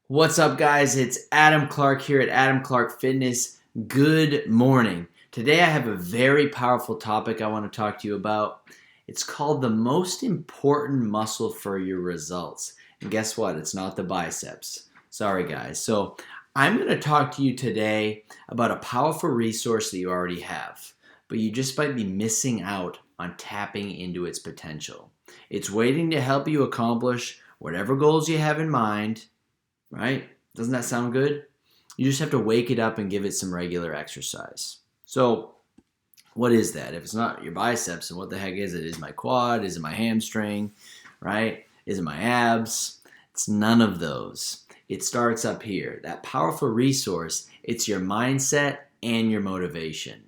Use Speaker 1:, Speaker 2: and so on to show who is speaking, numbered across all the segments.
Speaker 1: What's up, guys? It's Adam Clark here at Adam Clark Fitness. Good morning. Today I have a very powerful topic I want to talk to you about. It's called the most important muscle for your results. And guess what? It's not the biceps. Sorry, guys. So I'm going to talk to you today about a powerful resource that you already have, but you just might be missing out on tapping into its potential. It's waiting to help you accomplish whatever goals you have in mind. Right? Doesn't that sound good? You just have to wake it up and give it some regular exercise. So, what is that? If it's not your biceps, then what the heck is it? Is it my quad? Is it my hamstring? Right? Is it my abs? It's none of those. It starts up here. That powerful resource, it's your mindset and your motivation.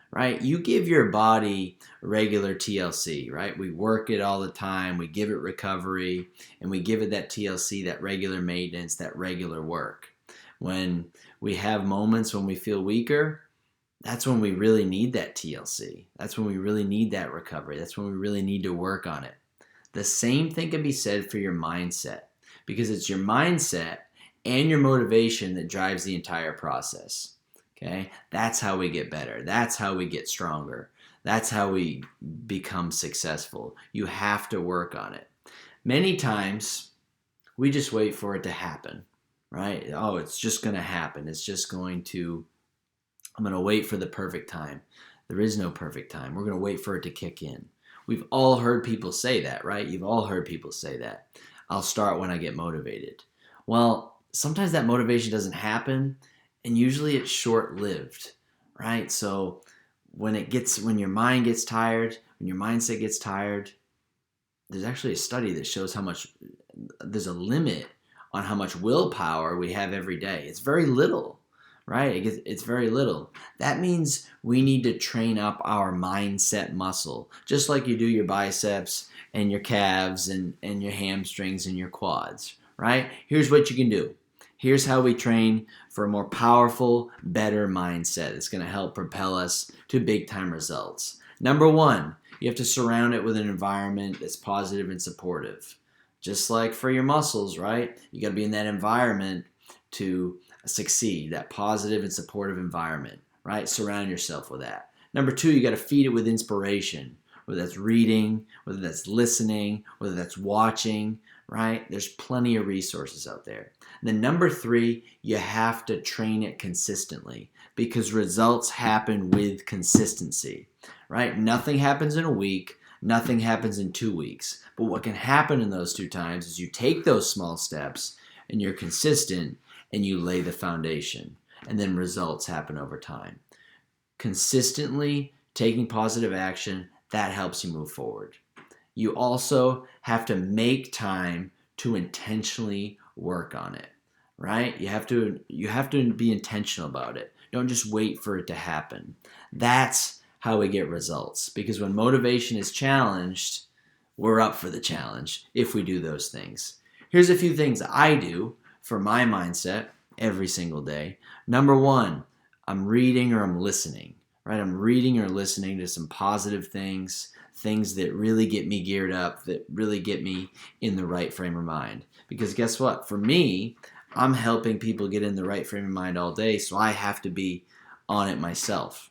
Speaker 1: Right? You give your body regular TLC, right? We work it all the time. We give it recovery and we give it that TLC, that regular maintenance, that regular work. When we have moments when we feel weaker, that's when we really need that TLC. That's when we really need that recovery. That's when we really need to work on it. The same thing can be said for your mindset because it's your mindset and your motivation that drives the entire process. Okay, that's how we get better. That's how we get stronger. That's how we become successful. You have to work on it. Many times, we just wait for it to happen, right? Oh, it's just going to happen. I'm going to wait for the perfect time. There is no perfect time. We're going to wait for it to kick in. We've all heard people say that, right? You've all heard people say that. I'll start when I get motivated. Well, sometimes that motivation doesn't happen. And usually it's short-lived, right? So when your mind gets tired, when your mindset gets tired, there's actually a study that shows there's a limit on how much willpower we have every day. It's very little, right? It's very little. That means we need to train up our mindset muscle, just like you do your biceps and your calves and your hamstrings and your quads, right? Here's what you can do. Here's how we train for a more powerful, better mindset. It's going to help propel us to big-time results. Number one, you have to surround it with an environment that's positive and supportive. Just like for your muscles, right? You got to be in that environment to succeed, that positive and supportive environment, right? Surround yourself with that. Number two, you got to feed it with inspiration, whether that's reading, whether that's listening, whether that's watching, right? There's plenty of resources out there. And then number three, you have to train it consistently because results happen with consistency, right? Nothing happens in a week. Nothing happens in 2 weeks. But what can happen in those 2 times is you take those small steps and you're consistent and you lay the foundation. And then results happen over time. Consistently taking positive action, that helps you move forward. You also have to make time to intentionally work on it, right? You have to be intentional about it. Don't just wait for it to happen. That's how we get results, because when motivation is challenged, we're up for the challenge if we do those things. Here's a few things I do for my mindset every single day. Number one, I'm reading or I'm listening, right? I'm reading or listening to some positive things that really get me geared up, that really get me in the right frame of mind. Because guess what? For me, I'm helping people get in the right frame of mind all day, so I have to be on it myself.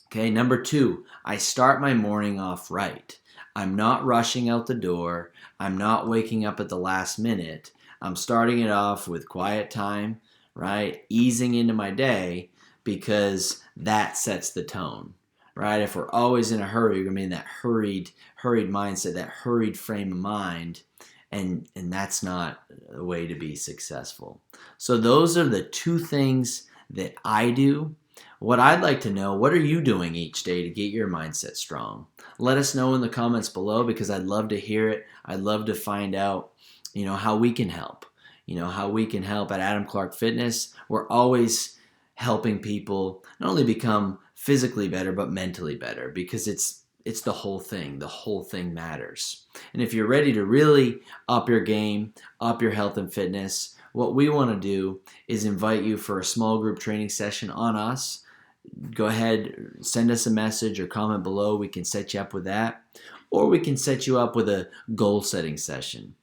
Speaker 1: Okay, number two, I start my morning off right. I'm not rushing out the door. I'm not waking up at the last minute. I'm starting it off with quiet time, right? Easing into my day because that sets the tone. Right? If we're always in a hurry, we're going to be in that hurried mindset, that hurried frame of mind, and that's not a way to be successful. So those are the 2 things that I do. What I'd like to know, what are you doing each day to get your mindset strong? Let us know in the comments below because I'd love to hear it. I'd love to find out, how we can help. How we can help at Adam Clark Fitness. We're always helping people not only become physically better, but mentally better, because it's the whole thing. The whole thing matters. And if you're ready to really up your game, up your health and fitness, what we want to do is invite you for a small group training session on us. Go ahead, send us a message or comment below. We can set you up with that. Or we can set you up with a goal setting session.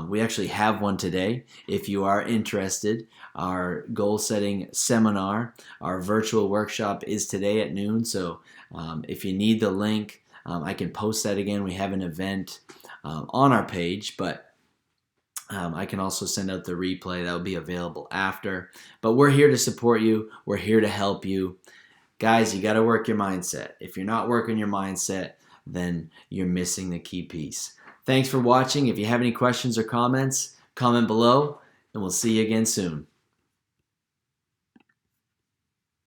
Speaker 1: We actually have one today. If you are interested, our goal setting seminar, our virtual workshop is today at noon. So if you need the link, I can post that again. We have an event on our page, but I can also send out the replay that will be available after. But we're here to support you. We're here to help you. Guys, you got to work your mindset. If you're not working your mindset, then you're missing the key piece. Thanks for watching. If you have any questions or comments, comment below, and we'll see you again soon.